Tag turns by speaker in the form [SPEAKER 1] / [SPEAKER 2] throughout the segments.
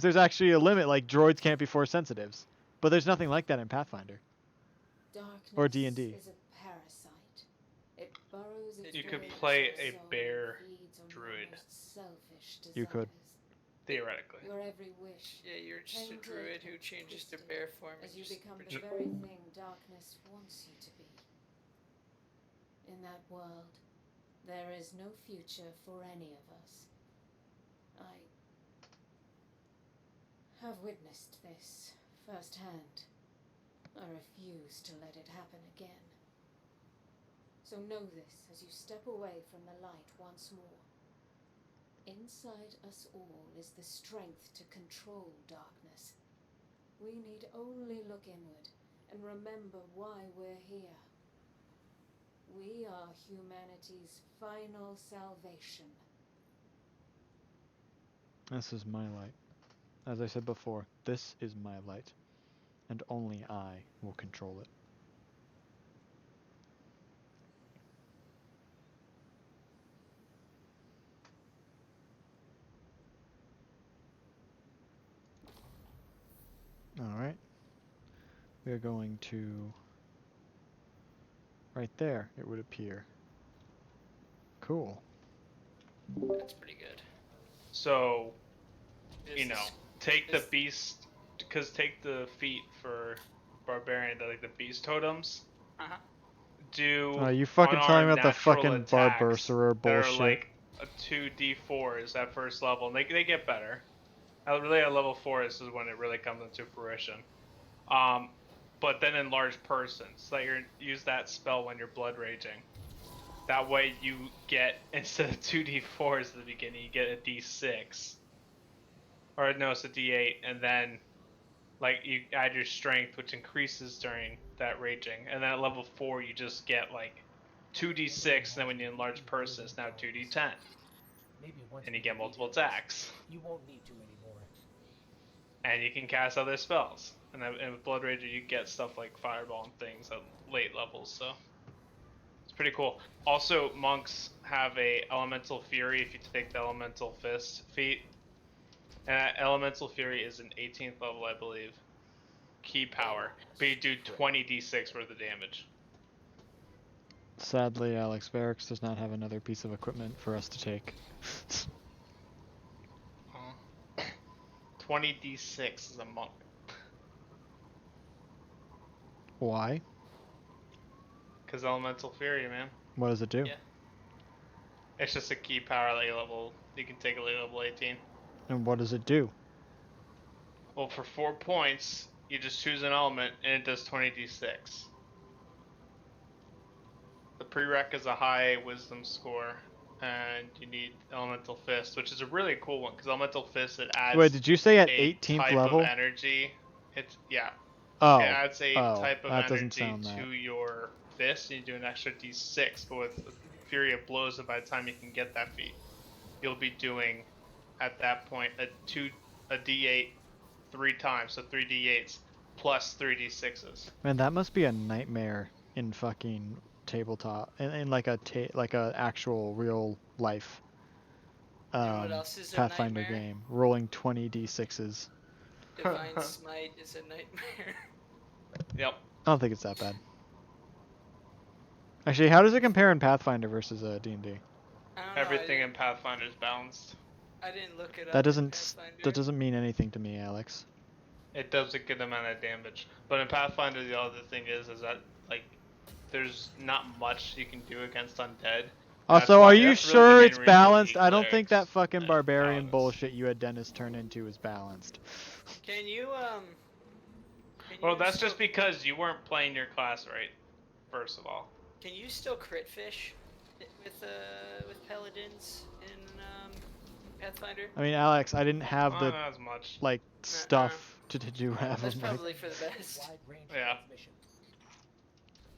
[SPEAKER 1] there's actually a limit, like droids can't be force sensitives. But there's nothing like that in Pathfinder.
[SPEAKER 2] Darkness
[SPEAKER 1] or D&D.
[SPEAKER 2] is a parasite. It burrows its
[SPEAKER 3] You could
[SPEAKER 2] way
[SPEAKER 3] play
[SPEAKER 2] into
[SPEAKER 3] a
[SPEAKER 2] your soul
[SPEAKER 3] bear
[SPEAKER 2] and feeds on your
[SPEAKER 3] druid.
[SPEAKER 2] most selfish desires.
[SPEAKER 1] You could.
[SPEAKER 3] Theoretically.
[SPEAKER 2] Your every wish.
[SPEAKER 4] Yeah, you're just a druid who changes to bear form.
[SPEAKER 2] As you become the very thing darkness wants you to be. In that world, there is no future for any of us. I have witnessed this firsthand. I refuse to let it happen again. So know this as you step away from the light once more. Inside us all is the strength to control darkness. We need only look inward and remember why we're here. We are humanity's final salvation.
[SPEAKER 1] This is my light. As I said before, this is my light. And only I will control it. Alright. We are going to... Right there, it would appear. Cool.
[SPEAKER 4] That's pretty good.
[SPEAKER 3] So, you know, take the beast, because take the feat for barbarian, like the beast totems.
[SPEAKER 4] Uh-huh.
[SPEAKER 3] Do
[SPEAKER 1] you fucking telling me about the
[SPEAKER 3] natural
[SPEAKER 1] fucking
[SPEAKER 3] attacks
[SPEAKER 1] Barberserer
[SPEAKER 3] that are
[SPEAKER 1] bullshit.
[SPEAKER 3] like a 2d4s at first level, and they get better. Really at level 4 is when it really comes into fruition. But then enlarge persons, that you use that spell when you're blood raging. That way you get, instead of 2d4s at the beginning, you get a d6. Or no, it's a d8, and then like you add your strength, which increases during that raging. And then at level 4 you just get like 2d6, and then when you enlarge person it's now 2d10. And you get multiple attacks.
[SPEAKER 5] You won't need to anymore.
[SPEAKER 3] And you can cast other spells. And with Blood Rager you get stuff like Fireball and things at late levels, so it's pretty cool. Also, monks have a Elemental Fury if you take the Elemental Fist feat. And that Elemental Fury is an 18th level, I believe. Key power. But you do 20d6 worth of damage.
[SPEAKER 1] Sadly, Alex Barracks does not have another piece of equipment for us to take.
[SPEAKER 3] 20d6 is a monk.
[SPEAKER 1] Why?
[SPEAKER 3] Because Elemental Fury, man.
[SPEAKER 1] What does it do?
[SPEAKER 4] Yeah.
[SPEAKER 3] It's just a key power late level. You can take a late level 18.
[SPEAKER 1] And what does it do?
[SPEAKER 3] Well, for 4 points, you just choose an element and it does 20d6. The prereq is a high wisdom score, and you need Elemental Fist, which is a really cool one because Elemental Fist, it adds.
[SPEAKER 1] Wait, did you say at
[SPEAKER 3] a
[SPEAKER 1] 18th
[SPEAKER 3] type
[SPEAKER 1] level?
[SPEAKER 3] of energy. It's
[SPEAKER 1] Oh.
[SPEAKER 3] It adds a type of
[SPEAKER 1] that doesn't
[SPEAKER 3] energy
[SPEAKER 1] sound
[SPEAKER 3] to
[SPEAKER 1] that.
[SPEAKER 3] your fist, and you do an extra d6. But with Fury of Blows, and by the time you can get that feat, you'll be doing at that point a d8 3 times, so 3 d8s plus 3 d6s.
[SPEAKER 1] Man, that must be a nightmare in fucking tabletop, in like a actual real life
[SPEAKER 4] what else is a
[SPEAKER 1] Pathfinder
[SPEAKER 4] nightmare?
[SPEAKER 1] game. Rolling 20 d6s.
[SPEAKER 4] Divine Smite is a nightmare.
[SPEAKER 3] Yep.
[SPEAKER 1] I don't think it's that bad. Actually, how does it compare in Pathfinder versus D&D?
[SPEAKER 4] I don't know,
[SPEAKER 3] Everything in Pathfinder is balanced.
[SPEAKER 4] I didn't look it up.
[SPEAKER 1] That
[SPEAKER 4] in
[SPEAKER 1] doesn't
[SPEAKER 4] Pathfinder.
[SPEAKER 1] mean anything to me, Alex.
[SPEAKER 3] It does a good amount of damage. But in Pathfinder, the other thing is that like there's not much you can do against undead.
[SPEAKER 1] Also, are you
[SPEAKER 3] That's really
[SPEAKER 1] sure
[SPEAKER 3] the main
[SPEAKER 1] it's
[SPEAKER 3] reason
[SPEAKER 1] balanced?
[SPEAKER 3] you
[SPEAKER 1] I don't think that
[SPEAKER 3] clerics
[SPEAKER 1] fucking
[SPEAKER 3] and
[SPEAKER 1] barbarian
[SPEAKER 3] paladins.
[SPEAKER 1] bullshit you had Dennis turn into is balanced.
[SPEAKER 4] Can you
[SPEAKER 3] Well, that's just because you weren't playing your class right. First of all.
[SPEAKER 4] Can you still crit fish with paladins in Pathfinder?
[SPEAKER 1] I mean, Alex, I didn't have the
[SPEAKER 3] Not as much.
[SPEAKER 1] like stuff to do have
[SPEAKER 4] That's
[SPEAKER 1] of my.
[SPEAKER 4] probably for the best.
[SPEAKER 5] Wide range
[SPEAKER 3] Yeah.
[SPEAKER 5] transmission.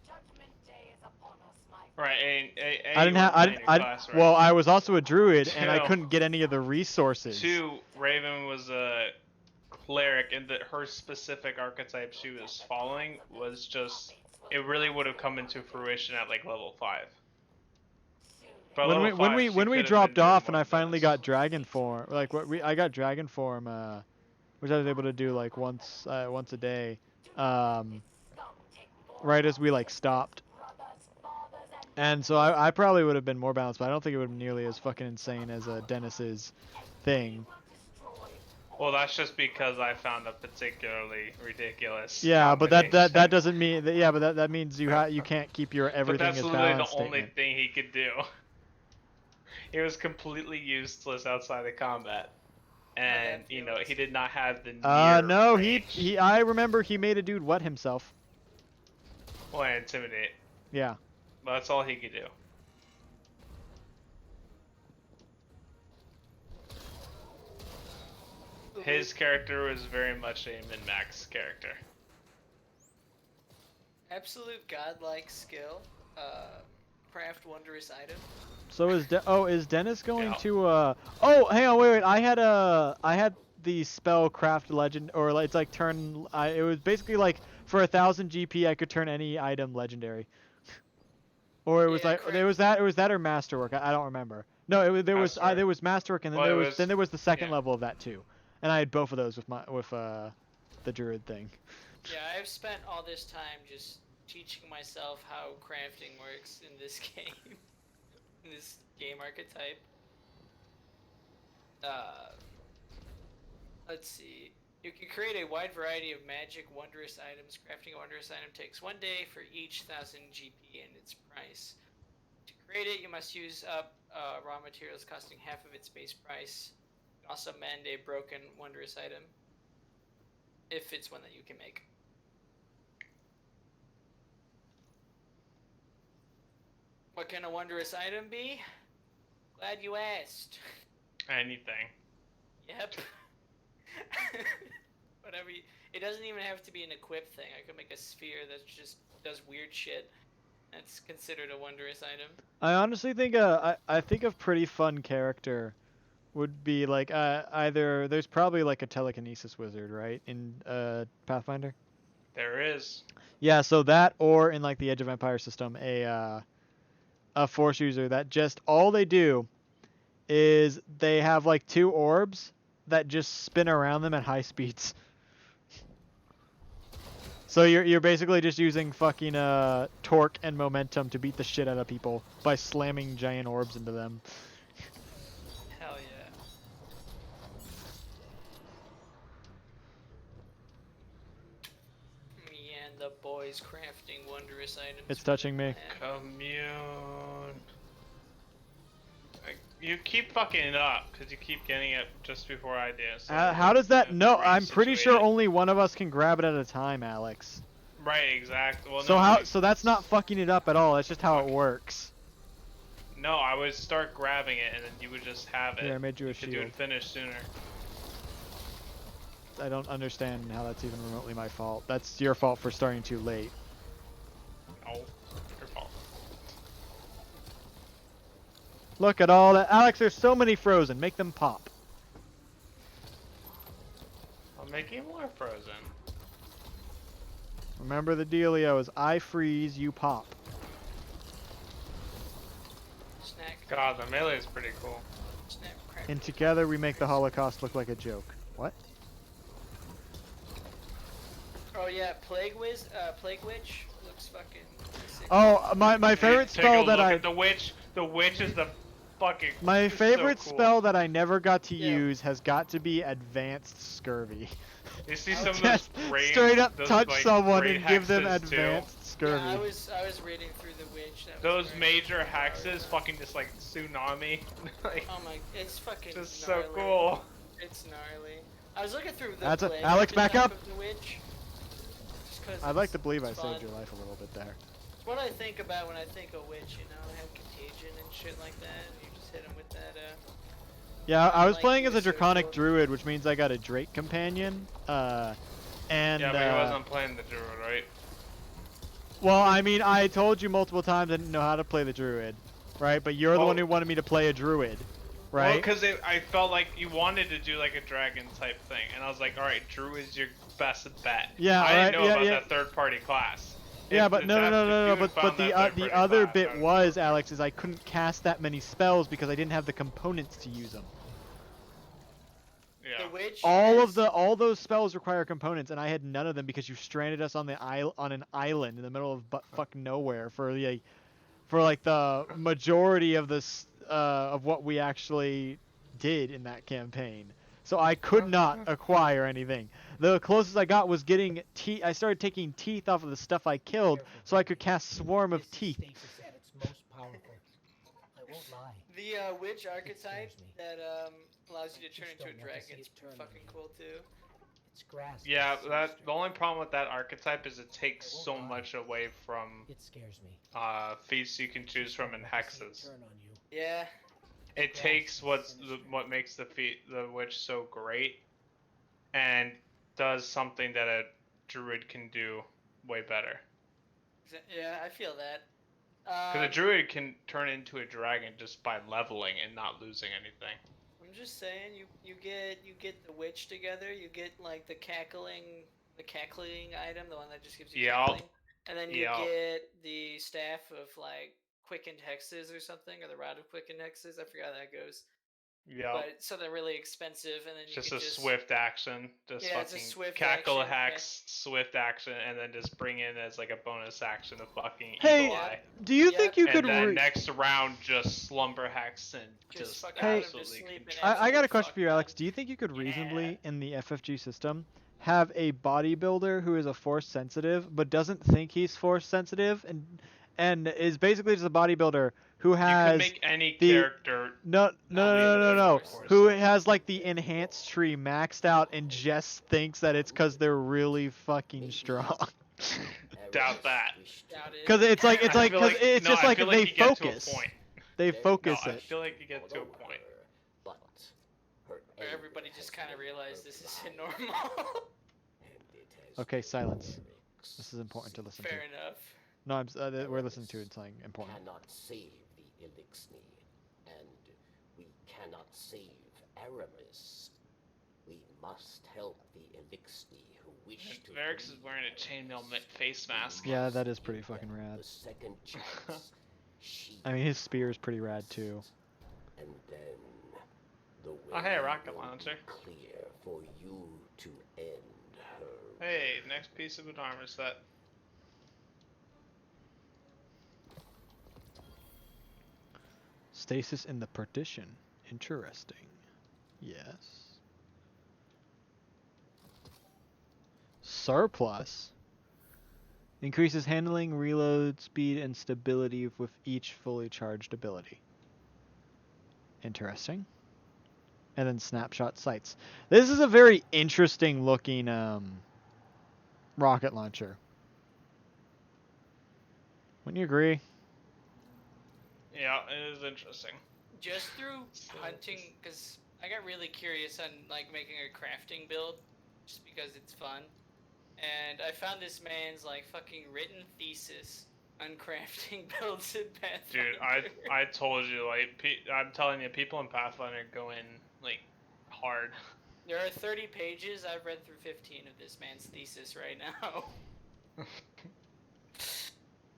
[SPEAKER 6] Judgment Day is upon us, my
[SPEAKER 3] Right, and
[SPEAKER 1] I didn't have.
[SPEAKER 3] class, right?
[SPEAKER 1] Well, I was also a druid, and I
[SPEAKER 3] Two.
[SPEAKER 1] couldn't get any of the resources.
[SPEAKER 3] 2, Raven was a cleric, and that her specific archetype she was following was just. It really would have come into fruition at like level 5. But
[SPEAKER 1] When
[SPEAKER 3] level
[SPEAKER 1] we
[SPEAKER 3] 5,
[SPEAKER 1] when
[SPEAKER 3] she
[SPEAKER 1] we
[SPEAKER 3] could have
[SPEAKER 1] dropped
[SPEAKER 3] been doing
[SPEAKER 1] off and
[SPEAKER 3] more
[SPEAKER 1] I finally
[SPEAKER 3] than
[SPEAKER 1] got dragon form, I got dragon form which I was able to do like once a day, right as we like stopped. And so I probably would have been more balanced, but I don't think it would have been nearly as fucking insane as Dennis's thing.
[SPEAKER 3] Well, that's just because I found a particularly ridiculous.
[SPEAKER 1] Yeah, but that
[SPEAKER 3] combination.
[SPEAKER 1] doesn't mean that. Yeah, but that means you can't keep your
[SPEAKER 3] But
[SPEAKER 1] everything
[SPEAKER 3] that's
[SPEAKER 1] is
[SPEAKER 3] literally the
[SPEAKER 1] balanced
[SPEAKER 3] only
[SPEAKER 1] statement.
[SPEAKER 3] thing he could do. He was completely useless outside of combat, and you know he did not have the near
[SPEAKER 1] No,
[SPEAKER 3] range.
[SPEAKER 1] I remember he made a dude wet himself.
[SPEAKER 3] Well, intimidate.
[SPEAKER 1] Yeah.
[SPEAKER 3] But that's all he could do. His character was very much a min-max character.
[SPEAKER 4] Absolute godlike skill. Craft wondrous item.
[SPEAKER 1] So is Dennis going
[SPEAKER 3] Yeah.
[SPEAKER 1] to Oh, hang on, wait. I had the spell craft legend, or like, it's like turn. It was basically like for 1,000 GP I could turn any item legendary. Or it was
[SPEAKER 4] Yeah,
[SPEAKER 1] like it was that or masterwork. I don't remember. No, there was masterwork, and then
[SPEAKER 3] Well,
[SPEAKER 1] there was the second
[SPEAKER 3] yeah.
[SPEAKER 1] level of that too, and I had both of those with the druid thing.
[SPEAKER 4] Yeah, I've spent all this time just teaching myself how crafting works in this game. In this game archetype. Let's see. You can create a wide variety of magic wondrous items. Crafting a wondrous item takes 1 day for each 1,000 GP and its price. To create it, you must use up raw materials costing half of its base price. You can also mend a broken wondrous item, if it's one that you can make. What can a wondrous item be? Glad you asked.
[SPEAKER 3] Anything.
[SPEAKER 4] Yep. Whatever. It doesn't even have to be an equip thing. I could make a sphere that just does weird shit. That's considered a wondrous item.
[SPEAKER 1] I honestly think I think a pretty fun character would be like either there's probably like a telekinesis wizard, right, in Pathfinder.
[SPEAKER 3] There is.
[SPEAKER 1] Yeah, so that, or in like the Age of Empires system, a force user that just all they do is they have like 2 orbs that just spin around them at high speeds. So you're basically just using fucking torque and momentum to beat the shit out of people by slamming giant orbs into them.
[SPEAKER 4] Hell yeah. Me and the boys crafting wondrous items.
[SPEAKER 1] It's
[SPEAKER 4] for the
[SPEAKER 1] touching me.
[SPEAKER 4] clan.
[SPEAKER 3] Commune. You keep fucking it up because you keep getting it just before I do. So
[SPEAKER 1] How does that?
[SPEAKER 3] it's
[SPEAKER 1] No,
[SPEAKER 3] very
[SPEAKER 1] I'm pretty sure
[SPEAKER 3] situated.
[SPEAKER 1] only one of us can grab it at a time, Alex.
[SPEAKER 3] Right, exactly. Well,
[SPEAKER 1] So
[SPEAKER 3] no,
[SPEAKER 1] how? So that's not fucking it up at all. That's just how it works.
[SPEAKER 3] No, I would start grabbing it and then you would just have it.
[SPEAKER 1] Here, I made you a
[SPEAKER 3] could do
[SPEAKER 1] shield.
[SPEAKER 3] it finish sooner.
[SPEAKER 1] I don't understand how that's even remotely my fault. That's your fault for starting too late.
[SPEAKER 3] No, your fault.
[SPEAKER 1] Look at all that, Alex. There's so many frozen. Make them pop.
[SPEAKER 3] I'll make you more frozen.
[SPEAKER 1] Remember the dealio is I freeze, you pop.
[SPEAKER 4] Snack.
[SPEAKER 3] God, the melee is pretty cool.
[SPEAKER 4] Snack crack.
[SPEAKER 1] And together we make the Holocaust look like a joke. What?
[SPEAKER 4] Oh yeah, Plague Witch looks fucking sick.
[SPEAKER 1] Oh, my favorite
[SPEAKER 3] Take
[SPEAKER 1] spell
[SPEAKER 3] a
[SPEAKER 1] that
[SPEAKER 3] look
[SPEAKER 1] I
[SPEAKER 3] at the witch. The witch is the fucking.
[SPEAKER 1] my
[SPEAKER 3] it's so
[SPEAKER 1] favorite
[SPEAKER 3] cool.
[SPEAKER 1] spell that I never got to
[SPEAKER 4] Yeah.
[SPEAKER 1] use has got to be Advanced Scurvy.
[SPEAKER 3] You see some of those
[SPEAKER 1] Just
[SPEAKER 3] great,
[SPEAKER 1] straight up
[SPEAKER 3] those,
[SPEAKER 1] touch
[SPEAKER 3] like,
[SPEAKER 1] someone
[SPEAKER 3] great
[SPEAKER 1] and give them
[SPEAKER 3] hexes, too.
[SPEAKER 1] Advanced Scurvy.
[SPEAKER 4] Yeah, I was reading through the witch. That was
[SPEAKER 3] Those
[SPEAKER 4] very
[SPEAKER 3] major
[SPEAKER 4] powerful.
[SPEAKER 3] hexes, fucking just like tsunami. Like,
[SPEAKER 4] Oh my, it's fucking
[SPEAKER 3] just
[SPEAKER 4] gnarly.
[SPEAKER 3] so cool.
[SPEAKER 4] It's gnarly. I was looking through the
[SPEAKER 1] That's a-
[SPEAKER 4] plague
[SPEAKER 1] Alex, back
[SPEAKER 4] type
[SPEAKER 1] up!
[SPEAKER 4] of the witch. Just 'cause
[SPEAKER 1] I'd like
[SPEAKER 4] it's
[SPEAKER 1] to believe I
[SPEAKER 4] fun.
[SPEAKER 1] saved your life a little bit there.
[SPEAKER 4] It's what I think about when I think of witch, you know, they have contagion and shit like that, and you just hit them with that,
[SPEAKER 1] Yeah, I was
[SPEAKER 4] like
[SPEAKER 1] playing as a
[SPEAKER 4] the
[SPEAKER 1] Draconic
[SPEAKER 4] social-
[SPEAKER 1] Druid, which means I got a Drake companion. And
[SPEAKER 3] Yeah, but he wasn't playing the druid, right?
[SPEAKER 1] well, I mean, I told you multiple times I didn't know how to play the Druid, right? But you're the
[SPEAKER 3] Well-
[SPEAKER 1] one who wanted me to play a Druid,
[SPEAKER 3] Well,
[SPEAKER 1] right?
[SPEAKER 3] because I felt like you wanted to do like a dragon type thing, and I was like, all right, Drew is your best bet.
[SPEAKER 1] Yeah,
[SPEAKER 3] I didn't
[SPEAKER 1] right,
[SPEAKER 3] know
[SPEAKER 1] yeah,
[SPEAKER 3] about
[SPEAKER 1] yeah.
[SPEAKER 3] that third-party class.
[SPEAKER 1] Yeah,
[SPEAKER 3] If-
[SPEAKER 1] but
[SPEAKER 3] if
[SPEAKER 1] no,
[SPEAKER 3] that- if you had
[SPEAKER 1] but
[SPEAKER 3] found that
[SPEAKER 1] the
[SPEAKER 3] third-party
[SPEAKER 1] other
[SPEAKER 3] class,
[SPEAKER 1] bit
[SPEAKER 3] I
[SPEAKER 1] was, Alex, is I couldn't cast that many spells because I didn't have the components to use them.
[SPEAKER 3] Yeah.
[SPEAKER 4] The witch.
[SPEAKER 1] All
[SPEAKER 4] has-
[SPEAKER 1] all those spells require components, and I had none of them because you stranded us on on an island in the middle of fuck nowhere for the majority of this of what we actually did in that campaign. So I could not acquire anything. The closest I got was getting teeth. I started taking teeth off of the stuff I killed, so I could cast Swarm of Teeth.
[SPEAKER 5] This is stasis at its most powerful. I won't lie.
[SPEAKER 4] The witch archetype
[SPEAKER 5] scares me.
[SPEAKER 4] that allows you to turn
[SPEAKER 5] Just
[SPEAKER 4] into a
[SPEAKER 5] don't want to see
[SPEAKER 4] dragon is
[SPEAKER 5] it turn on
[SPEAKER 4] fucking
[SPEAKER 5] me.
[SPEAKER 4] cool too.
[SPEAKER 5] Its grasp.
[SPEAKER 3] Yeah,
[SPEAKER 5] is
[SPEAKER 3] that
[SPEAKER 5] sinister.
[SPEAKER 3] the only problem with that archetype is it takes
[SPEAKER 5] I won't
[SPEAKER 3] so
[SPEAKER 5] lie.
[SPEAKER 3] much away from
[SPEAKER 5] It scares me.
[SPEAKER 3] feats you can choose
[SPEAKER 5] Just
[SPEAKER 3] from
[SPEAKER 5] don't
[SPEAKER 3] in
[SPEAKER 5] want to see it
[SPEAKER 3] hexes.
[SPEAKER 5] turn on you.
[SPEAKER 4] Yeah.
[SPEAKER 3] It
[SPEAKER 5] grasp
[SPEAKER 3] takes
[SPEAKER 5] is
[SPEAKER 3] what
[SPEAKER 5] sinister.
[SPEAKER 3] makes the witch so great, and does something that a druid can do way better.
[SPEAKER 4] Yeah, I feel that.
[SPEAKER 3] Because a druid can turn into a dragon just by leveling and not losing anything.
[SPEAKER 4] I'm just saying, you get the witch together. You get like the cackling item, the one that just gives you
[SPEAKER 3] Yep.
[SPEAKER 4] cackling, and then you
[SPEAKER 3] Yep.
[SPEAKER 4] get the staff of like quickened hexes or something, or the rod of quickened hexes. I forgot how that goes.
[SPEAKER 3] Yeah.
[SPEAKER 4] But so they're really expensive, and then you
[SPEAKER 3] Just
[SPEAKER 4] can
[SPEAKER 3] a swift action. Just
[SPEAKER 4] Yeah, it's a
[SPEAKER 3] fucking
[SPEAKER 4] swift
[SPEAKER 3] cackle
[SPEAKER 4] action,
[SPEAKER 3] hex, swift action, and then just bring in as like a bonus action of fucking
[SPEAKER 1] Hey,
[SPEAKER 3] Eagle Eye.
[SPEAKER 1] do you think you
[SPEAKER 3] And
[SPEAKER 1] could?
[SPEAKER 3] then next round, just slumber hex and
[SPEAKER 4] Just fucking
[SPEAKER 1] Hey,
[SPEAKER 4] put 'em to
[SPEAKER 3] absolutely
[SPEAKER 4] sleep and
[SPEAKER 3] control.
[SPEAKER 1] I got a
[SPEAKER 4] absolutely
[SPEAKER 1] question
[SPEAKER 4] fuck
[SPEAKER 1] for you, Alex.
[SPEAKER 4] them.
[SPEAKER 1] Do you think you could
[SPEAKER 4] Yeah.
[SPEAKER 1] reasonably, in the FFG system, have a bodybuilder who is a force sensitive but doesn't think he's force sensitive and is basically just a bodybuilder who
[SPEAKER 3] You
[SPEAKER 1] has
[SPEAKER 3] can make any
[SPEAKER 1] the-
[SPEAKER 3] character.
[SPEAKER 1] no
[SPEAKER 3] Force
[SPEAKER 1] who
[SPEAKER 3] sensitive.
[SPEAKER 1] has like the enhanced tree maxed out and just thinks that it's because they're really fucking strong.
[SPEAKER 3] Doubt that.
[SPEAKER 4] Doubt it.
[SPEAKER 1] Because it's like
[SPEAKER 3] I feel
[SPEAKER 1] because it's
[SPEAKER 3] no,
[SPEAKER 1] just
[SPEAKER 3] I
[SPEAKER 1] like
[SPEAKER 3] feel
[SPEAKER 1] they
[SPEAKER 3] you get
[SPEAKER 1] focus.
[SPEAKER 3] To a point.
[SPEAKER 1] They
[SPEAKER 3] No,
[SPEAKER 1] focus
[SPEAKER 3] I
[SPEAKER 1] it.
[SPEAKER 3] feel like you get to a point.
[SPEAKER 4] Where everybody just kind of realized this isn't normal.
[SPEAKER 1] Okay, silence. This is important to listen
[SPEAKER 4] Fair
[SPEAKER 1] to.
[SPEAKER 4] enough.
[SPEAKER 1] No, we're listening to it. It's something important.
[SPEAKER 7] Cannot save the Elixni, and we cannot save Aramis. We must help the Elixni who wish to.
[SPEAKER 3] Varix is wearing a chainmail face mask.
[SPEAKER 1] Yeah, that is pretty fucking rad.
[SPEAKER 7] The second chance.
[SPEAKER 1] I mean, his spear is pretty rad too.
[SPEAKER 7] And then the way
[SPEAKER 3] Oh, hey, a rocket
[SPEAKER 7] will be
[SPEAKER 3] launcher.
[SPEAKER 7] clear for you to end her.
[SPEAKER 3] Hey, next piece of an armor set.
[SPEAKER 1] Stasis in the partition. Interesting. Yes. Surplus. Increases handling, reload speed, and stability with each fully charged ability. Interesting. And then snapshot sights. This is a very interesting looking rocket launcher. Wouldn't you agree?
[SPEAKER 3] Yeah, it is interesting.
[SPEAKER 4] Just through hunting, because I got really curious on like making a crafting build, just because it's fun. And I found this man's like fucking written thesis on crafting builds in Pathfinder.
[SPEAKER 3] Dude, I told you, like, I'm telling you, people in Pathfinder go in, like, hard.
[SPEAKER 4] There are 30 pages. I've read through 15 of this man's thesis right now.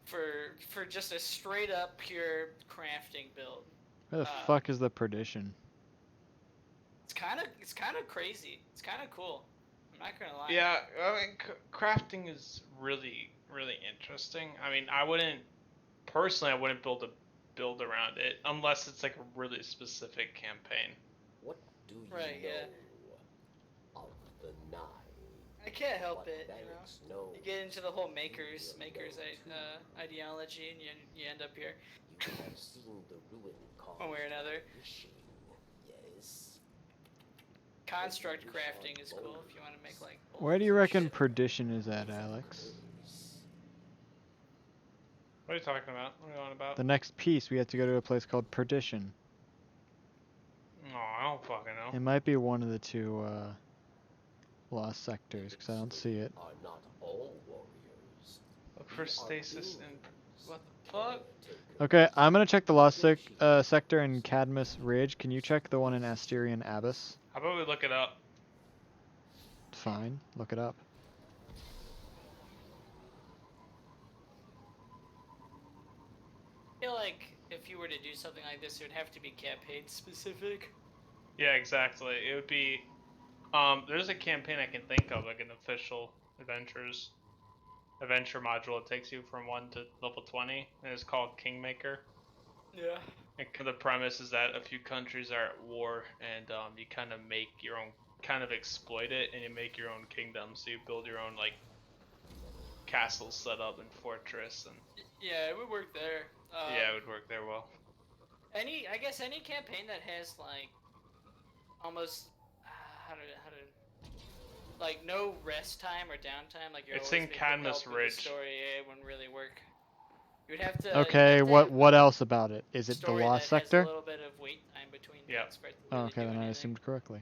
[SPEAKER 4] for just a straight up pure crafting build.
[SPEAKER 1] Where the fuck is the perdition?
[SPEAKER 4] It's kind of crazy. It's kind of cool. I'm not gonna lie.
[SPEAKER 3] Yeah, I mean, crafting is really, really interesting. I mean, I wouldn't build a build around it unless it's like a really specific campaign.
[SPEAKER 7] What do you
[SPEAKER 4] Right,
[SPEAKER 7] know
[SPEAKER 4] yeah.
[SPEAKER 7] of the Nine?
[SPEAKER 4] I can't help
[SPEAKER 7] What
[SPEAKER 4] it,
[SPEAKER 7] Varix
[SPEAKER 4] you know.
[SPEAKER 7] knows
[SPEAKER 4] You get into the whole makers
[SPEAKER 7] of the
[SPEAKER 4] ideology, and you end up here.
[SPEAKER 7] You have seen the ruin caused
[SPEAKER 4] One way or another.
[SPEAKER 7] by wishing, yes.
[SPEAKER 4] Construct crafting is cool if you want to make like.
[SPEAKER 1] Where do you
[SPEAKER 4] bolts and
[SPEAKER 1] reckon
[SPEAKER 4] shit.
[SPEAKER 1] perdition is at, Alex?
[SPEAKER 3] What are you talking about? What are you on about?
[SPEAKER 1] The next piece, we have to go to a place called perdition.
[SPEAKER 3] No, I don't fucking know.
[SPEAKER 1] It might be one of the two lost sectors, because I don't see it.
[SPEAKER 7] Are not all warriors.
[SPEAKER 3] Look for stasis and what the fuck?
[SPEAKER 1] Okay, I'm gonna check the lost sector in Cadmus Ridge. Can you check the one in Asterian Abyss?
[SPEAKER 3] How about we look it up?
[SPEAKER 1] Fine, look it up.
[SPEAKER 4] I feel like if you were to do something like this, it would have to be campaign specific.
[SPEAKER 3] Yeah, exactly. It would be There's a campaign I can think of, like an official adventure module. It takes you from 1 to level 20, and it's called Kingmaker.
[SPEAKER 4] Yeah.
[SPEAKER 3] And the premise is that a few countries are at war, and you kind of make your own, kind of exploit it, and you make your own kingdom. So you build your own like castle set up and fortress, and
[SPEAKER 4] Yeah, it would work there.
[SPEAKER 3] yeah, it would work there well.
[SPEAKER 4] I guess any campaign that has like almost how to like no rest time or downtime, like you're
[SPEAKER 3] It's
[SPEAKER 4] always
[SPEAKER 3] in
[SPEAKER 4] being
[SPEAKER 3] Cadmus
[SPEAKER 4] propelled with the
[SPEAKER 3] Ridge.
[SPEAKER 4] story. It wouldn't really work. You would have to.
[SPEAKER 1] Okay, what else about it? Is it the
[SPEAKER 4] story
[SPEAKER 1] Lost
[SPEAKER 4] that has a
[SPEAKER 1] Sector?
[SPEAKER 4] little bit of wait time between
[SPEAKER 3] Yeah.
[SPEAKER 4] things for it to
[SPEAKER 1] Oh,
[SPEAKER 4] really
[SPEAKER 1] okay,
[SPEAKER 4] do
[SPEAKER 1] then I
[SPEAKER 4] anything.
[SPEAKER 1] assumed correctly.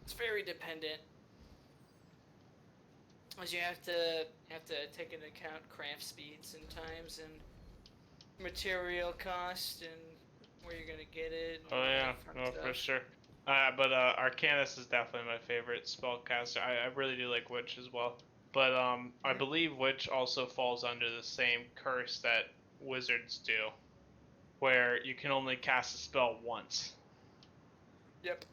[SPEAKER 4] It's very dependent, as you have to take into account craft speeds and times and material cost and where you're gonna get it. And
[SPEAKER 3] Oh
[SPEAKER 4] all
[SPEAKER 3] yeah,
[SPEAKER 4] that fun
[SPEAKER 3] no,
[SPEAKER 4] stuff.
[SPEAKER 3] for sure. But Arcanus is definitely my favorite spellcaster. I really do like Witch as well. But I believe Witch also falls under the same curse that Wizards do, where you can only cast a spell once.
[SPEAKER 4] Yep.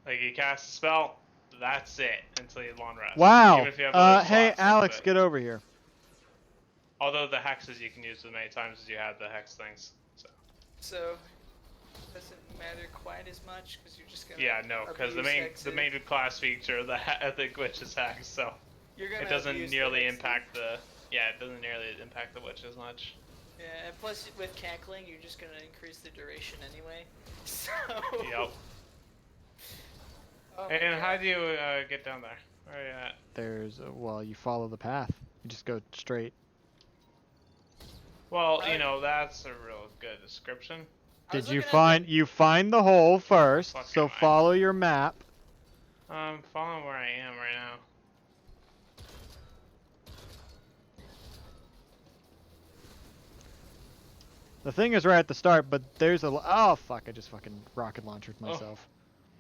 [SPEAKER 3] Like you cast a spell, that's it until you long rest.
[SPEAKER 1] Wow.
[SPEAKER 3] Even if you have other
[SPEAKER 1] Hey,
[SPEAKER 3] slots,
[SPEAKER 1] Alex,
[SPEAKER 3] but-
[SPEAKER 1] get over here.
[SPEAKER 3] Although the hexes you can use as many times as you have the hex things.
[SPEAKER 4] So doesn't matter quite as much because you're just gonna.
[SPEAKER 3] Yeah, no, because the
[SPEAKER 4] abuse
[SPEAKER 3] main class feature of the Witch is hex, so
[SPEAKER 4] You're gonna
[SPEAKER 3] it doesn't
[SPEAKER 4] abuse
[SPEAKER 3] nearly
[SPEAKER 4] the hexes.
[SPEAKER 3] impact the it doesn't nearly impact the Witch as much.
[SPEAKER 4] Yeah, and plus with cackling, you're just gonna increase the duration anyway. So.
[SPEAKER 3] Yep.
[SPEAKER 4] Oh my
[SPEAKER 3] And how
[SPEAKER 4] God.
[SPEAKER 3] do you get down there? Where are you at?
[SPEAKER 1] There's well, you follow the path. You just go straight.
[SPEAKER 3] Well, you know, that's a real good description.
[SPEAKER 4] I was
[SPEAKER 1] Did you
[SPEAKER 4] looking at
[SPEAKER 1] find you find the hole first?
[SPEAKER 3] Fuck
[SPEAKER 1] So
[SPEAKER 3] am I?
[SPEAKER 1] follow your map.
[SPEAKER 3] I'm following where I am right now.
[SPEAKER 1] The thing is right at the start, but there's a oh fuck! I just fucking rocket launched myself.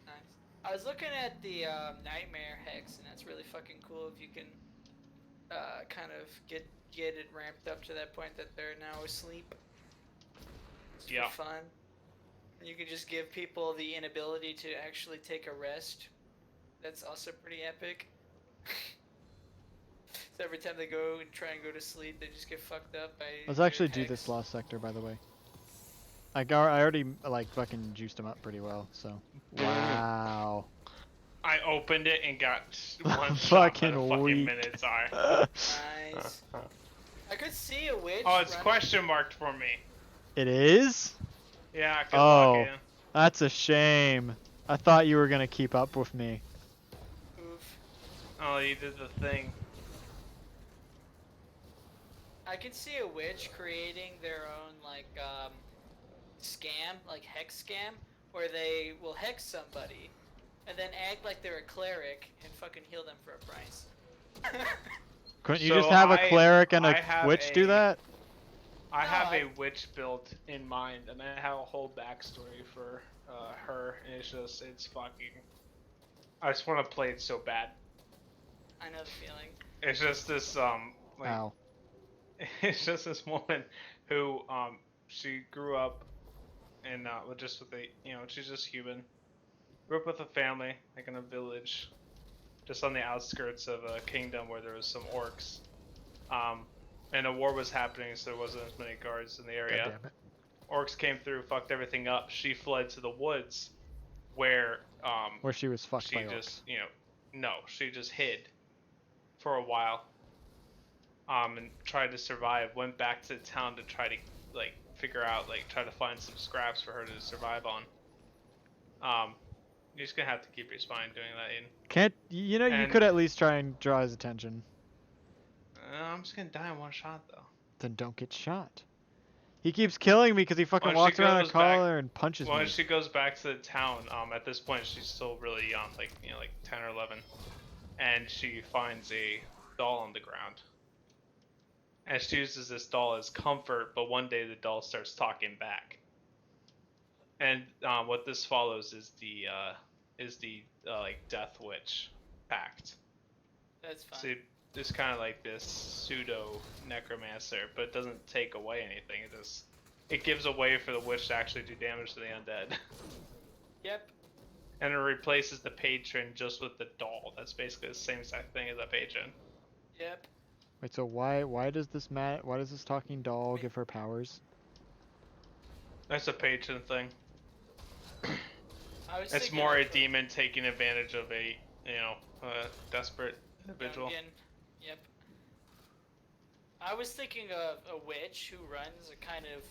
[SPEAKER 4] Nice. I was looking at the Nightmare Hex, and that's really fucking cool if you can kind of get it ramped up to that point that they're now asleep. It's
[SPEAKER 3] Yeah.
[SPEAKER 4] fun. You can just give people the inability to actually take a rest. That's also pretty epic. So every time they go and try and go to sleep, they just get fucked up by.
[SPEAKER 1] Let's
[SPEAKER 4] your
[SPEAKER 1] actually do
[SPEAKER 4] hex.
[SPEAKER 1] this Lost Sector, by the way. I already like fucking juiced him up pretty well. So wow.
[SPEAKER 3] I opened it and got one shot by the
[SPEAKER 1] Fucking
[SPEAKER 3] fucking
[SPEAKER 1] weak.
[SPEAKER 3] Minotaur.
[SPEAKER 4] Nice. I could see a witch.
[SPEAKER 3] Oh, it's
[SPEAKER 4] running-
[SPEAKER 3] question marked for me.
[SPEAKER 1] It is?
[SPEAKER 3] Yeah, good
[SPEAKER 1] Oh.
[SPEAKER 3] luck, Ian.
[SPEAKER 1] That's a shame. I thought you were gonna keep up with me.
[SPEAKER 4] Oof.
[SPEAKER 3] Oh, you did the thing.
[SPEAKER 4] I could see a witch creating their own like scam, like hex scam, where they will hex somebody and then act like they're a cleric and fucking heal them for a price.
[SPEAKER 1] Couldn't you
[SPEAKER 3] So
[SPEAKER 1] just have a cleric and
[SPEAKER 3] I
[SPEAKER 1] a
[SPEAKER 3] have
[SPEAKER 1] witch do
[SPEAKER 3] a-
[SPEAKER 1] that?
[SPEAKER 3] I have
[SPEAKER 4] No,
[SPEAKER 3] a witch build in mind, and I have a whole backstory for her, and it's fucking. I just want to play it so bad.
[SPEAKER 4] I know the feeling.
[SPEAKER 3] It's just this like,
[SPEAKER 1] Ow.
[SPEAKER 3] it's just this woman who she grew up in just with a she's just human. Grew up with a family like in a village, just on the outskirts of a kingdom where there was some orcs. And a war was happening, so there wasn't as many guards in the area.
[SPEAKER 1] God damn it.
[SPEAKER 3] Orcs came through, fucked everything up. She fled to the woods, where
[SPEAKER 1] Where she was fucked
[SPEAKER 3] she
[SPEAKER 1] by orcs.
[SPEAKER 3] just she just hid for a while. And tried to survive. Went back to town to try to figure out try to find some scraps for her to survive on. You're just gonna have to keep your spine doing that, Ian.
[SPEAKER 1] Can't you
[SPEAKER 3] And-
[SPEAKER 1] could at least try and draw his attention.
[SPEAKER 3] I'm just gonna die in one shot though.
[SPEAKER 1] Then don't get shot. He keeps killing me because he fucking
[SPEAKER 3] When she
[SPEAKER 1] walks around a
[SPEAKER 3] goes back-
[SPEAKER 1] collar and punches
[SPEAKER 3] When
[SPEAKER 1] me.
[SPEAKER 3] she goes back to the town, at this point she's still really young, like 10 or 11, and she finds a doll on the ground. And she uses this doll as comfort, but one day the doll starts talking back. And what this follows is the Death Witch Pact.
[SPEAKER 4] That's fun.
[SPEAKER 3] So it's kind of like this pseudo necromancer, but it doesn't take away anything. It gives a way for the witch to actually do damage to the undead.
[SPEAKER 4] Yep.
[SPEAKER 3] And it replaces the patron just with the doll. That's basically the same exact thing as a patron.
[SPEAKER 4] Yep.
[SPEAKER 1] Wait, so why does this talking doll give her powers?
[SPEAKER 3] That's a patron thing.
[SPEAKER 4] I was
[SPEAKER 3] It's
[SPEAKER 4] thinking
[SPEAKER 3] more
[SPEAKER 4] of
[SPEAKER 3] a demon taking advantage of a, desperate individual.
[SPEAKER 4] Gungan. Yep. I was thinking of a witch who runs a kind of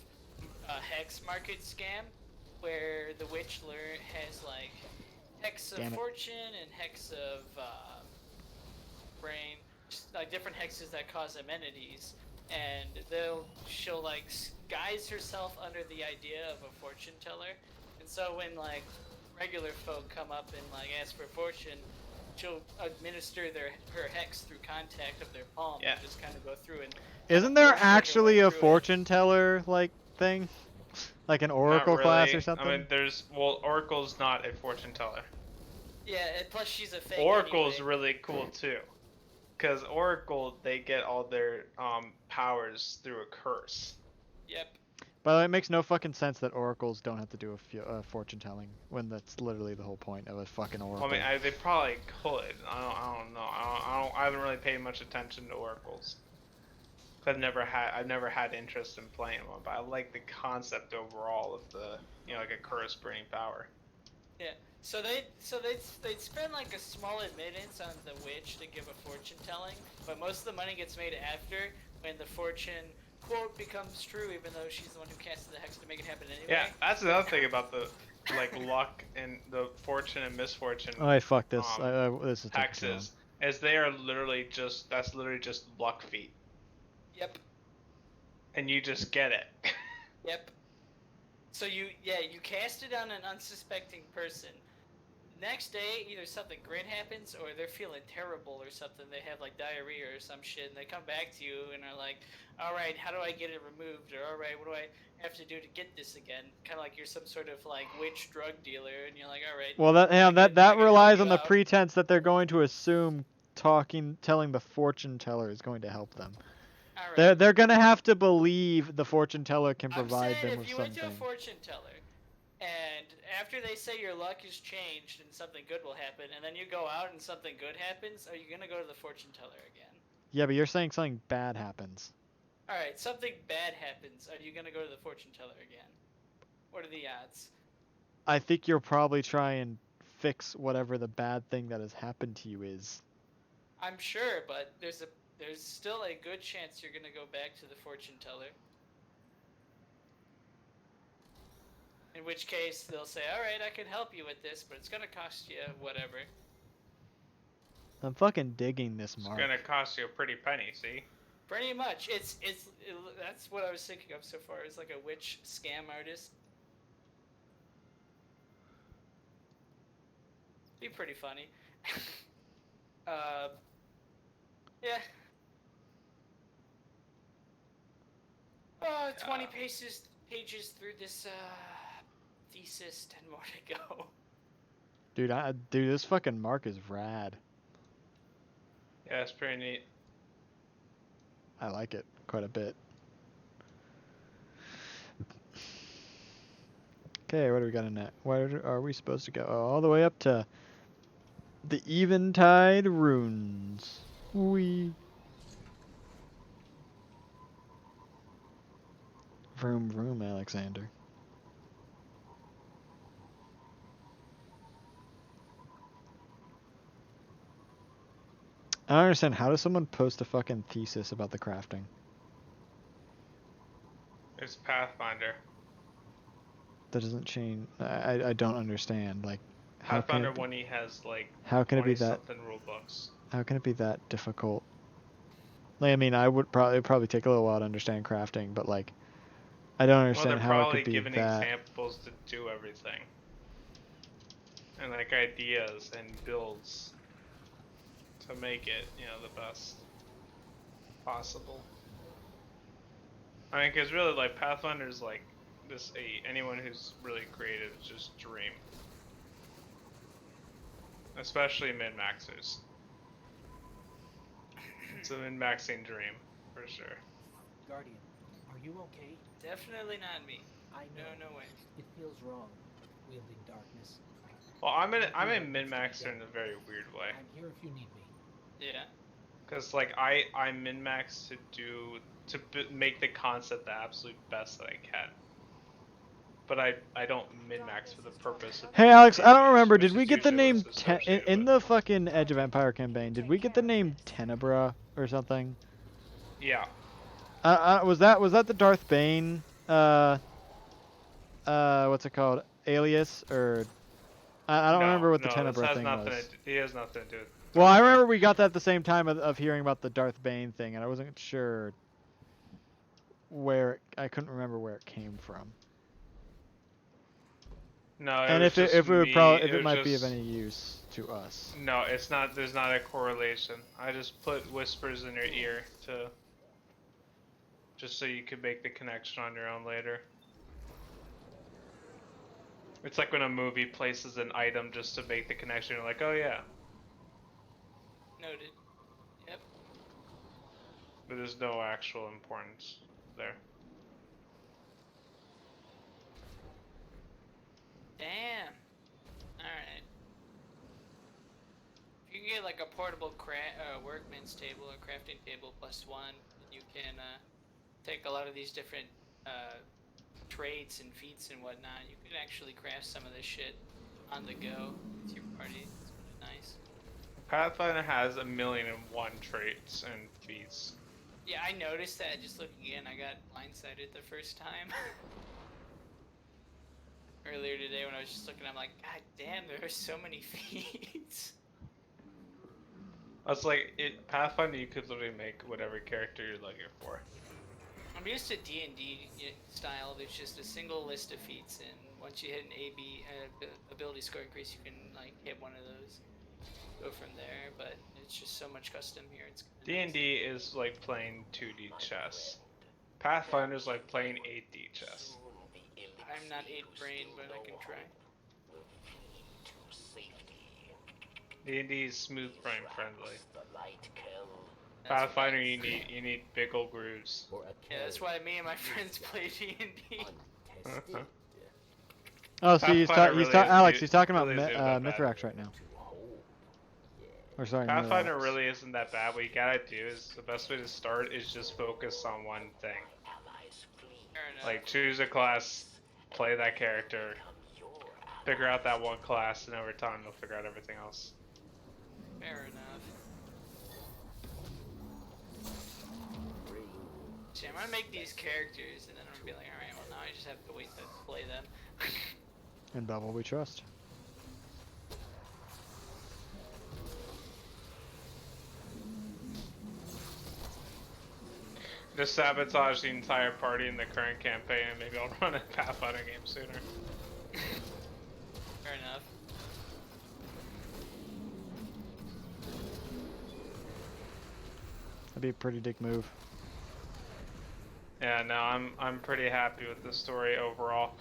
[SPEAKER 4] hex market scam, where the witch has like hex of
[SPEAKER 1] Damn it.
[SPEAKER 4] fortune and hex of brain, just, like different hexes that cause amenities, and she'll like guise herself under the idea of a fortune teller, and so when like regular folk come up and like ask for fortune, she'll administer her hex through contact of their palm.
[SPEAKER 3] Yeah.
[SPEAKER 4] And just kind of go through and.
[SPEAKER 1] Isn't there
[SPEAKER 4] bullshit her way
[SPEAKER 1] actually a
[SPEAKER 4] through it.
[SPEAKER 1] fortune teller like thing? Like an
[SPEAKER 3] Not
[SPEAKER 1] oracle
[SPEAKER 3] really.
[SPEAKER 1] class or something?
[SPEAKER 3] I mean, Oracle's not a fortune teller.
[SPEAKER 4] Yeah, and plus she's a fake.
[SPEAKER 3] Oracle's
[SPEAKER 4] anyway.
[SPEAKER 3] really cool too. Because Oracle, they get all their powers through a curse.
[SPEAKER 4] Yep.
[SPEAKER 1] By the way, it makes no fucking sense that oracles don't have to do a fortune telling when that's literally the whole point of a fucking oracle.
[SPEAKER 3] Well, I mean, they probably could. I don't know. I haven't really paid much attention to oracles. I've never had interest in playing one, but I like the concept overall of the, like a curse bringing power.
[SPEAKER 4] Yeah. So they'd spend like a small admittance on the witch to give a fortune telling, but most of the money gets made after when the fortune quote becomes true, even though she's the one who casted the hex to make it happen anyway.
[SPEAKER 3] Yeah, that's another thing about the luck and the fortune and misfortune.
[SPEAKER 1] Alright, fuck this. This is taking too long.
[SPEAKER 3] Hexes, as they are literally just luck feet,
[SPEAKER 4] Yep.
[SPEAKER 3] and you just get it.
[SPEAKER 4] Yep. So you cast it on an unsuspecting person. Next day, either something great happens or they're feeling terrible or something. They have like diarrhea or some shit, and they come back to you and are like, "All right, how do I get it removed?" Or "All right, what do I have to do to get this again?" Kind of like you're some sort of like witch drug dealer, and you're like, "All right."
[SPEAKER 1] Well, that
[SPEAKER 4] I can
[SPEAKER 1] relies
[SPEAKER 4] help
[SPEAKER 1] on
[SPEAKER 4] you
[SPEAKER 1] the
[SPEAKER 4] out.
[SPEAKER 1] pretense that they're going to assume telling the fortune teller is going to help them.
[SPEAKER 4] All right.
[SPEAKER 1] They're gonna have to believe the fortune teller can
[SPEAKER 4] I'm
[SPEAKER 1] provide
[SPEAKER 4] saying
[SPEAKER 1] them
[SPEAKER 4] if
[SPEAKER 1] with
[SPEAKER 4] you
[SPEAKER 1] something.
[SPEAKER 4] went to a fortune teller, and after they say your luck is changed and something good will happen, and then you go out and something good happens, are you gonna go to the fortune teller again?
[SPEAKER 1] Yeah, but you're saying something bad happens.
[SPEAKER 4] All right, something bad happens. Are you gonna go to the fortune teller again? What are the odds?
[SPEAKER 1] I think you'll probably try and fix whatever the bad thing that has happened to you is.
[SPEAKER 4] I'm sure, but there's still a good chance you're gonna go back to the fortune teller. In which case, they'll say, "All right, I can help you with this, but it's gonna cost you whatever."
[SPEAKER 1] I'm fucking digging this
[SPEAKER 3] It's
[SPEAKER 1] mark.
[SPEAKER 3] gonna cost you a pretty penny. See?
[SPEAKER 4] Pretty much, that's what I was thinking of so far. It's like a witch scam artist. Be pretty funny. Yeah. 20 pages through this thesis, 10 more to go.
[SPEAKER 1] Dude, this fucking mark is rad.
[SPEAKER 3] Yeah, it's pretty neat.
[SPEAKER 1] I like it quite a bit. Okay, what do we got in that? Where are we supposed to go? Oh, all the way up to the Eventide Runes. Wee. Vroom vroom, Alexander. I don't understand. How does someone post a fucking thesis about the crafting?
[SPEAKER 3] It's Pathfinder.
[SPEAKER 1] That doesn't change. I don't understand. Like, how
[SPEAKER 3] Pathfinder
[SPEAKER 1] can it,
[SPEAKER 3] when he has like
[SPEAKER 1] how can it be
[SPEAKER 3] 20
[SPEAKER 1] that?
[SPEAKER 3] something rule books.
[SPEAKER 1] How can it be that difficult? Like, I mean, I would probably take a little while to understand crafting, but like, I don't understand how it could be
[SPEAKER 3] giving
[SPEAKER 1] that.
[SPEAKER 3] examples to do everything, and like ideas and builds to make it, the best possible. I mean, because really, like Pathfinder's like this. Anyone who's really creative just dream, especially min-maxers. It's a min-maxing dream for sure.
[SPEAKER 5] Guardian, are you okay?
[SPEAKER 4] Definitely not me.
[SPEAKER 5] I know.
[SPEAKER 4] No way.
[SPEAKER 5] It feels wrong. wielding darkness.
[SPEAKER 3] Well, I'm in min-maxer in a very weird way.
[SPEAKER 5] I'm here if you need me.
[SPEAKER 4] Yeah.
[SPEAKER 3] Cause like I min-max to make the concept the absolute best that I can. But I don't min-max for the purpose of.
[SPEAKER 1] Hey Alex, I don't remember.
[SPEAKER 3] which
[SPEAKER 1] Did
[SPEAKER 3] is
[SPEAKER 1] we get the
[SPEAKER 3] usually
[SPEAKER 1] name
[SPEAKER 3] what's associated
[SPEAKER 1] in
[SPEAKER 3] with.
[SPEAKER 1] the fucking Edge of Empire campaign? Did we get the name Tenebra or something?
[SPEAKER 3] Yeah.
[SPEAKER 1] Was that the Darth Bane? What's it called? Alias or? I don't remember what the Tenebra thing was.
[SPEAKER 3] He has nothing to do with.
[SPEAKER 1] Well, I remember we got that at the same time of hearing about the Darth Bane thing, and I wasn't sure I couldn't remember where it came from.
[SPEAKER 3] No,
[SPEAKER 1] And if it might be of any use to us.
[SPEAKER 3] No, it's not. There's not a correlation. I just put whispers in your ear just so you could make the connection on your own later. It's like when a movie places an item just to make the connection. You're like, oh yeah.
[SPEAKER 4] Noted. Yep.
[SPEAKER 3] But there's no actual importance there.
[SPEAKER 4] Damn. Alright. If you can get like a portable workman's table or crafting table +1, you can take a lot of these different traits and feats and whatnot. You can actually craft some of this shit on the go with your party. It's really nice.
[SPEAKER 3] Pathfinder has 1,000,001 traits and feats.
[SPEAKER 4] Yeah, I noticed that just looking in. I got blindsided the first time. Earlier today when I was just looking, I'm like, God damn, there are so many feats.
[SPEAKER 3] That's like Pathfinder. You could literally make whatever character you're looking for.
[SPEAKER 4] I'm used to D&D style. There's just a single list of feats, and once you hit an AB ability score increase, you can like hit one of those, go from there. But it's just so much custom here. It's
[SPEAKER 3] D&D is like playing 2D chess. Pathfinder's like playing 8D chess.
[SPEAKER 4] I'm not 8-brain, but I can try.
[SPEAKER 3] D&D is smooth brain friendly. Pathfinder, you need big ol' grooves.
[SPEAKER 4] Yeah, that's why me and my friends play D&D.
[SPEAKER 1] Oh, so Alex, he's talking about
[SPEAKER 3] really isn't that bad.
[SPEAKER 1] Mithrax right now. Or sorry,
[SPEAKER 3] Pathfinder
[SPEAKER 1] Mithrax.
[SPEAKER 3] really isn't that bad. What you gotta do is the best way to start is just focus on one thing.
[SPEAKER 4] Fair enough.
[SPEAKER 3] Like choose a class, play that character, figure out that one class, and over time you'll figure out everything else.
[SPEAKER 4] Fair enough. See, I'm gonna make these characters, and then I'm gonna be like, alright, well now I just have to wait to play them.
[SPEAKER 1] In Babel we trust.
[SPEAKER 3] Just sabotage the entire party in the current campaign, and maybe I'll run a Pathfinder game sooner.
[SPEAKER 4] Fair enough.
[SPEAKER 1] That'd be a pretty dick move.
[SPEAKER 3] Yeah, no, I'm pretty happy with the story overall.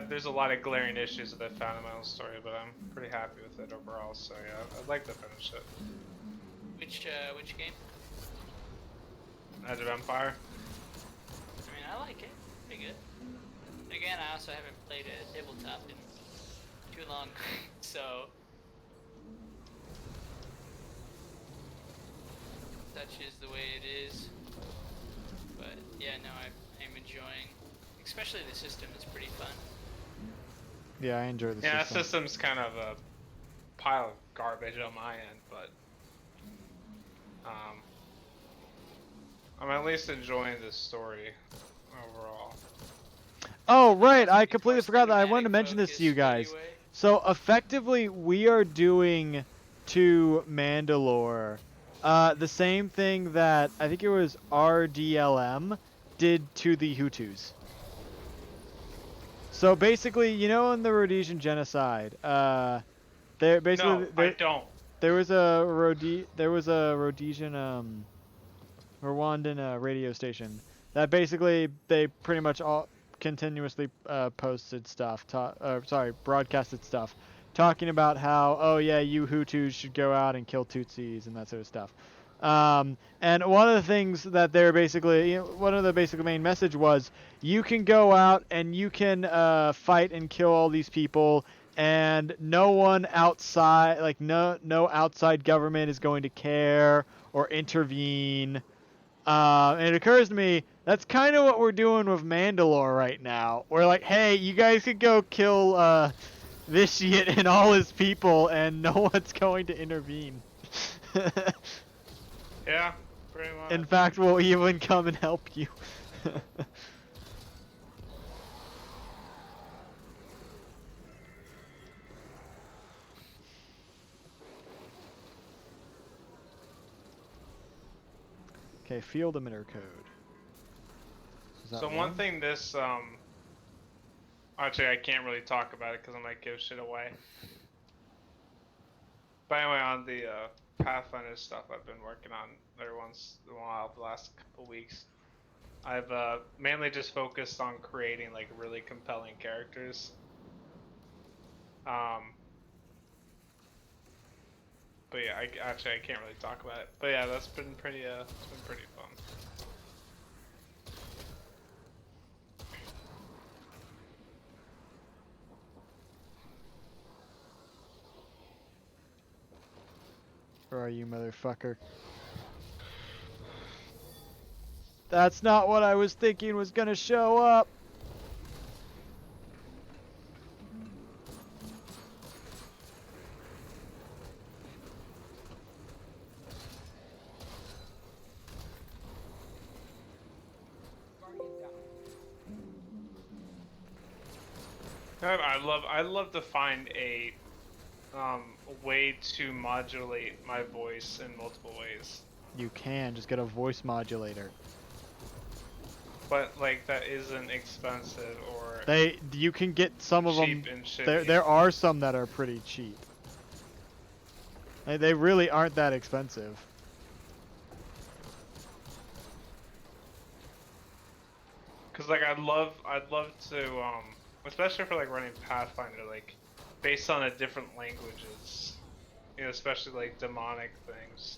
[SPEAKER 3] There's a lot of glaring issues that I found in my own story, but I'm pretty happy with it overall. So yeah, I'd like to finish it.
[SPEAKER 4] Which game?
[SPEAKER 3] Edge of Empire.
[SPEAKER 4] I mean, I like it. Pretty good. Again, I also haven't played a tabletop in too long, so such is the way it is. But yeah, no, I'm enjoying. Especially the system is pretty fun.
[SPEAKER 1] Yeah, I enjoy the system.
[SPEAKER 3] Yeah, system's kind of a pile of garbage on my end, but I'm at least enjoying this story overall.
[SPEAKER 1] Oh, right. I completely forgot that I wanted to mention this to you guys.
[SPEAKER 4] Anyway.
[SPEAKER 1] So, effectively, we are doing to Mandalore the same thing that I think it was RDLM did to the Hutus. So, basically, you know, in the Rhodesian genocide, there basically
[SPEAKER 3] No, I don't.
[SPEAKER 1] there was a Rhodesian Rwandan radio station that basically they pretty much all continuously posted stuff, broadcasted stuff, talking about how, oh yeah, you Hutus should go out and kill Tutsis and that sort of stuff. And one of the things that they're basically, one of the basic main message was, you can go out and you can fight and kill all these people, and no one outside, like no outside government is going to care or intervene. And it occurs to me that's kind of what we're doing with Mandalore right now. We're like, hey, you guys could go kill this shit and all his people, and no one's going to intervene.
[SPEAKER 3] Yeah, pretty much.
[SPEAKER 1] In fact, we'll even come and help you. Okay, field emitter code. Is that
[SPEAKER 3] So one thing this actually I can't really talk about it because I might give shit away. But anyway, on the Pathfinder stuff I've been working on every once in a while the last couple weeks, I've mainly just focused on creating like really compelling characters. But yeah, I can't really talk about it. But yeah, that's been pretty it's been pretty fun.
[SPEAKER 1] Where are you, motherfucker? That's not what I was thinking was gonna show up.
[SPEAKER 3] I love to find a way to modulate my voice in multiple ways.
[SPEAKER 1] You can just get a voice modulator.
[SPEAKER 3] But like that isn't expensive or
[SPEAKER 1] You can get some of them.
[SPEAKER 3] cheap and shitty.
[SPEAKER 1] There are some that are pretty cheap. They really aren't that expensive.
[SPEAKER 3] Cause like I'd love to especially for like running Pathfinder, like based on the different languages, you know, especially like demonic things,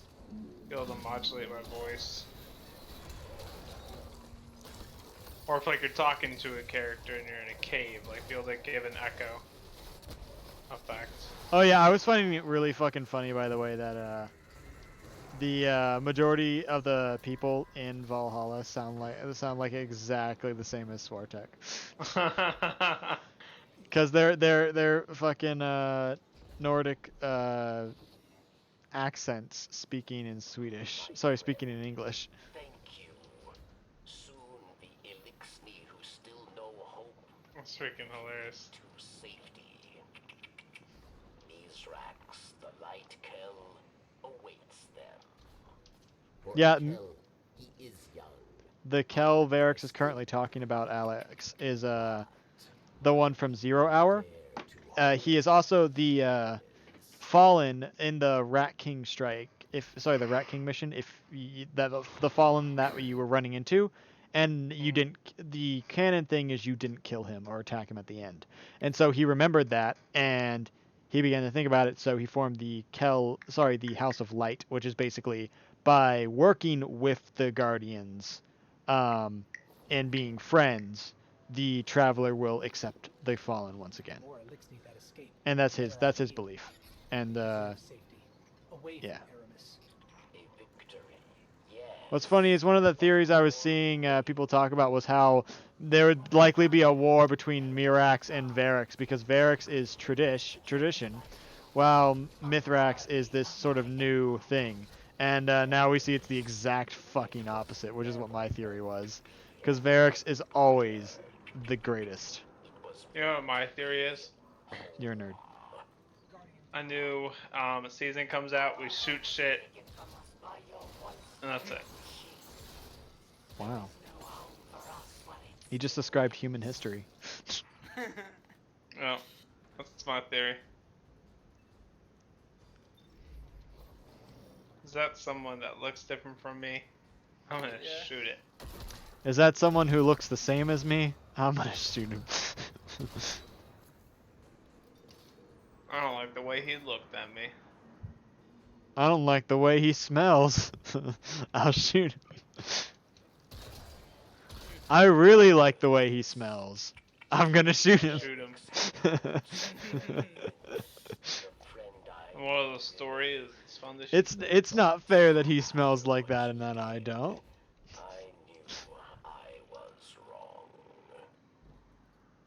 [SPEAKER 3] be able to modulate my voice. Or if like you're talking to a character and you're in a cave, like be able to give an echo effect.
[SPEAKER 1] Oh yeah, I was finding it really fucking funny, by the way, that the majority of the people in Valhalla sound like exactly the same as Swartek. Because they're fucking Nordic accents speaking in Swedish. Sorry, speaking in English.
[SPEAKER 7] Thank you. Soon the Elixni who still know hope
[SPEAKER 3] That's freaking hilarious.
[SPEAKER 7] to safety. Mizrax, the light Kel, awaits them. For
[SPEAKER 1] Yeah,
[SPEAKER 7] Kel, he is young.
[SPEAKER 1] The Kel Varix is currently talking about, Alex, is the one from 0 Hour. He is also the Fallen in the Rat King strike. The Rat King mission. The Fallen that you were running into, and you didn't. The canon thing is you didn't kill him or attack him at the end, and so he remembered that, and he began to think about it. So he formed the House of Light, which is basically by working with the Guardians, and being friends, the Traveler will accept the Fallen once again.
[SPEAKER 5] More Elixni that escape.
[SPEAKER 1] And that's his belief. And
[SPEAKER 5] Safety. Away
[SPEAKER 1] yeah.
[SPEAKER 5] from Aramis.
[SPEAKER 7] A victory. Yes.
[SPEAKER 1] What's funny is one of the theories I was seeing people talk about was how there would likely be a war between Mirax and Varix, because Varix is tradition, while Mithrax is this sort of new thing. And now we see it's the exact fucking opposite, which is what my theory was. Because Varix is always the greatest.
[SPEAKER 3] You know what my theory is?
[SPEAKER 1] You're a nerd.
[SPEAKER 3] A new season comes out, we shoot shit, and that's it.
[SPEAKER 1] Wow. He just described human history.
[SPEAKER 3] Well, that's my theory. Is that someone that looks different from me? I'm gonna shoot it.
[SPEAKER 1] Is that someone who looks the same as me? I'm gonna shoot him.
[SPEAKER 3] I don't like the way he looked at me.
[SPEAKER 1] I don't like the way he smells. I'll shoot him. I really like the way he smells. I'm gonna shoot him.
[SPEAKER 3] Shoot him.
[SPEAKER 7] The friend I
[SPEAKER 3] Moral of the story is it's fun to shoot.
[SPEAKER 1] It's not fair that he smells like that and that I don't.
[SPEAKER 7] I knew I was wrong.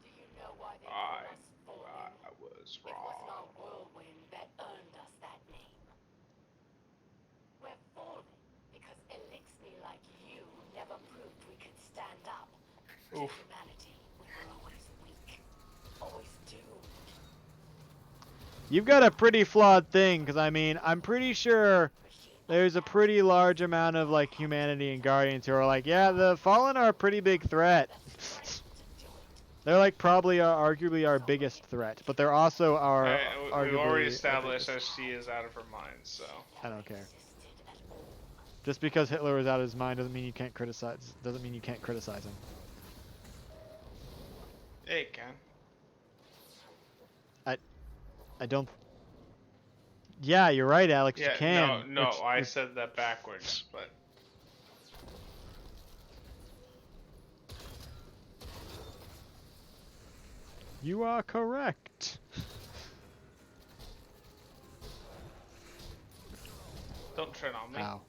[SPEAKER 6] Do you know why they
[SPEAKER 3] I
[SPEAKER 6] call us fallen?
[SPEAKER 3] was
[SPEAKER 6] It was
[SPEAKER 3] wrong.
[SPEAKER 6] our whirlwind that earned us that name. We're fallen because Elixir like you never proved we could stand up. To
[SPEAKER 3] Oof.
[SPEAKER 6] humanity, we were always weak. Always doomed.
[SPEAKER 1] You've got a pretty flawed thing, because I mean, I'm pretty sure there's a pretty large amount of like humanity and Guardians who are like, yeah, the Fallen are a pretty big threat. They're like probably arguably our biggest threat, but they're also our
[SPEAKER 3] Alright,
[SPEAKER 1] arguably
[SPEAKER 3] we've already
[SPEAKER 1] our
[SPEAKER 3] established
[SPEAKER 1] biggest.
[SPEAKER 3] that she is out of her mind, so.
[SPEAKER 1] I don't care. Just because Hitler is out of his mind doesn't mean you can't criticize. Doesn't mean you can't criticize him.
[SPEAKER 3] Yeah, you can.
[SPEAKER 1] I don't. Yeah, you're right, Alex.
[SPEAKER 3] Yeah,
[SPEAKER 1] you can.
[SPEAKER 3] no,
[SPEAKER 1] which
[SPEAKER 3] I
[SPEAKER 1] is-
[SPEAKER 3] said that backwards, but.
[SPEAKER 1] You are correct.
[SPEAKER 3] Don't tread on me.
[SPEAKER 1] Ow.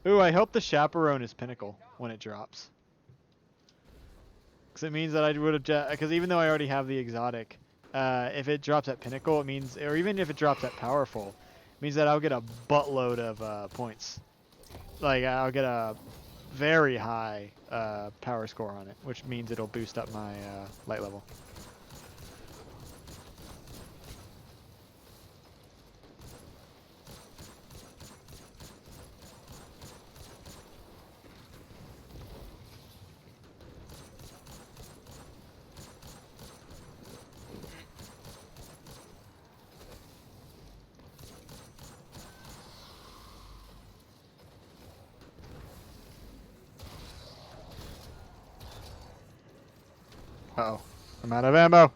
[SPEAKER 1] Ooh, I hope the chaperone is pinnacle when it drops. Because it means that I would have, because even though I already have the exotic, if it drops at pinnacle, it means, or even if it drops at powerful, it means that I'll get a buttload of points. Like I'll get a very high power score on it, which means it'll boost up my light level. Uh-oh. I'm out of ammo.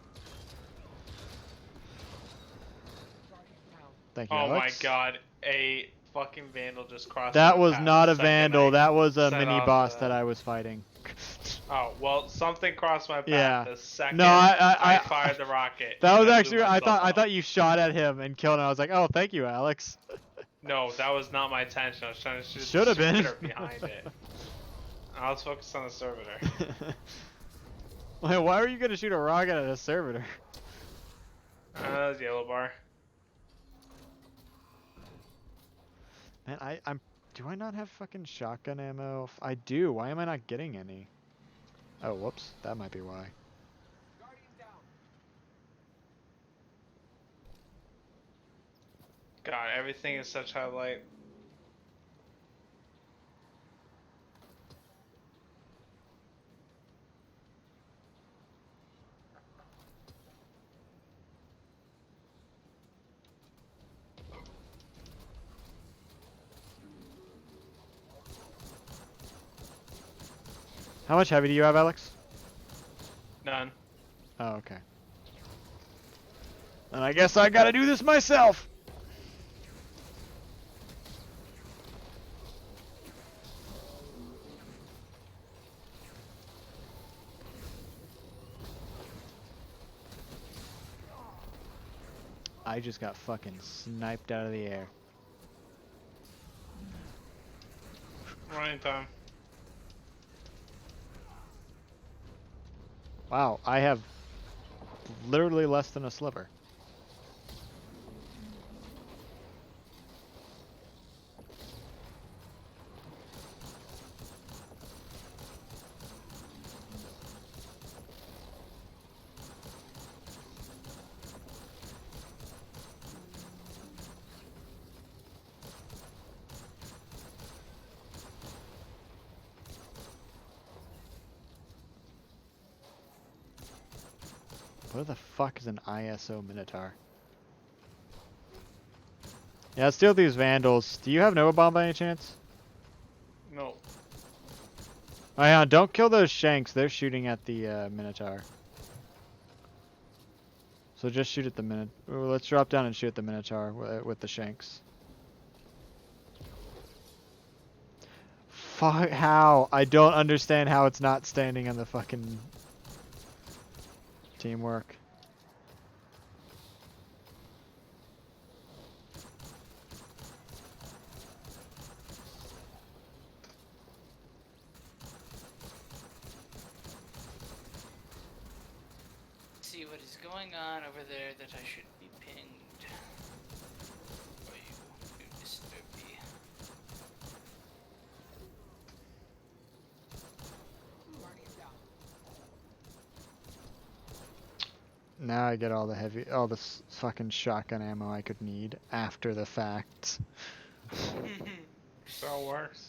[SPEAKER 1] Thank you,
[SPEAKER 3] Oh my
[SPEAKER 1] Alex.
[SPEAKER 3] god, a fucking vandal just crossed
[SPEAKER 1] That
[SPEAKER 3] my
[SPEAKER 1] was
[SPEAKER 3] path
[SPEAKER 1] not
[SPEAKER 3] the
[SPEAKER 1] a
[SPEAKER 3] second
[SPEAKER 1] vandal.
[SPEAKER 3] I
[SPEAKER 1] That was a
[SPEAKER 3] set
[SPEAKER 1] mini
[SPEAKER 3] off
[SPEAKER 1] boss
[SPEAKER 3] the-
[SPEAKER 1] that I was fighting.
[SPEAKER 3] Oh, well, something crossed my path
[SPEAKER 1] Yeah.
[SPEAKER 3] the second
[SPEAKER 1] No, I
[SPEAKER 3] fired the rocket.
[SPEAKER 1] That
[SPEAKER 3] and
[SPEAKER 1] was
[SPEAKER 3] I blew
[SPEAKER 1] actually. I
[SPEAKER 3] myself
[SPEAKER 1] thought
[SPEAKER 3] up.
[SPEAKER 1] you shot at him and killed him. I was like, oh, thank you, Alex.
[SPEAKER 3] No, that was not my intention. I was trying to shoot
[SPEAKER 1] Should
[SPEAKER 3] the
[SPEAKER 1] have been.
[SPEAKER 3] servitor behind it. I was focused on the servitor.
[SPEAKER 1] Wait, why are you gonna shoot a rocket at a servitor?
[SPEAKER 3] That was yellow bar.
[SPEAKER 1] Man, I'm. Do I not have fucking shotgun ammo? I do. Why am I not getting any? Oh, whoops. That might be why.
[SPEAKER 3] God, everything is such high light.
[SPEAKER 1] How much heavy do you have, Alex?
[SPEAKER 3] None.
[SPEAKER 1] Oh, okay. And I guess I gotta do this myself. I just got fucking sniped out of the air.
[SPEAKER 3] Running time.
[SPEAKER 1] Wow, I have literally less than a sliver. What the fuck is an ISO Minotaur? Yeah, let's deal with these vandals. Do you have Nova Bomb by any chance?
[SPEAKER 3] No.
[SPEAKER 1] Oh yeah, don't kill those Shanks. They're shooting at the Minotaur. So just shoot at the Minotaur. Let's drop down and shoot at the Minotaur with the shanks. Fuck, how? I don't understand how it's not standing on the fucking teamwork.
[SPEAKER 4] See what is going on over there that I should be pinged. For you to disturb me.
[SPEAKER 1] Now I get all the fucking shotgun ammo I could need after the fact.
[SPEAKER 3] So it works.